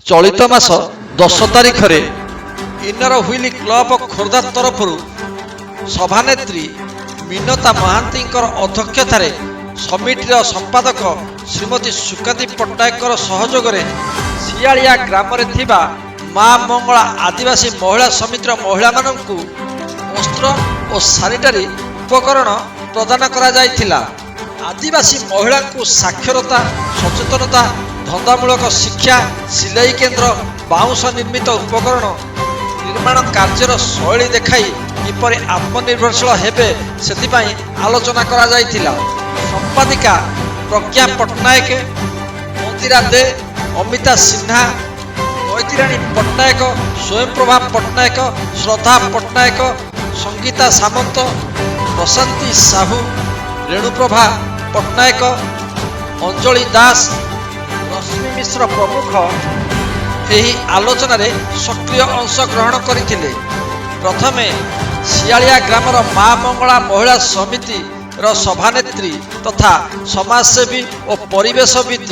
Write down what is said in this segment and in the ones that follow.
चलित मास 10 तारिखरे inner हुइली club Khordha तरफरु सभानेत्री मिनता Mahanti अध्यक्षतार समितिर संपादक श्रीमती सुकांती पट्टनायक सहयोग सियालिया ग्राम माँ मंगला आदिवासी महिला समितिर महिला मानू वस्त्र और सानिटारी उपकरण प्रदान करा जायथिला। आदिवासी महिला को साक्षरता सचेतनता धंदामूलक शिक्षा सिलाई केन्द्र बाउंश निर्मित उपकरण निर्माण कार्यर शैली देखाई किपरि आत्मनिर्भरशील हेबे सेतिपाई आलोचना करा जायथिला। संपादिका प्रज्ञा पट्टनायक, मंदिरा दे, अमिता सिन्हा, मैथिराणी पट्टनायक, स्वयंप्रभा पट्टनायक, श्रद्धा पट्टनायक, संगीता सामंत, प्रशांती साहू, रेणुप्रभा पट्टनायक, अंजलि दास, रश्मि मिश्र प्रमुख एही आलोचन सक्रिय अंश ग्रहण करथिले। प्रथमे सियालिया ग्रामर माँ मंगला महिला समिति सभानेत्री तथा समाजसेवी और परिवेशविद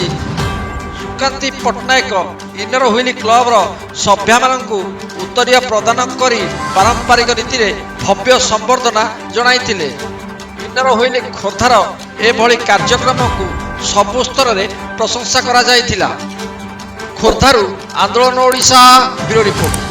सुकांती पट्टनायक इनर हुइली क्लब सभ्या मानू उत्तरीय प्रदान करी पारंपरिक रीति भव्य संबर्धना जणाइथिले। इनर हुइली खोर्धार एभली कार्यक्रम को सबु स्तर में प्रशंसा करा जायथिला। खोर्धारू आंदोलन ओडिशा ब्यूरो रिपोर्ट।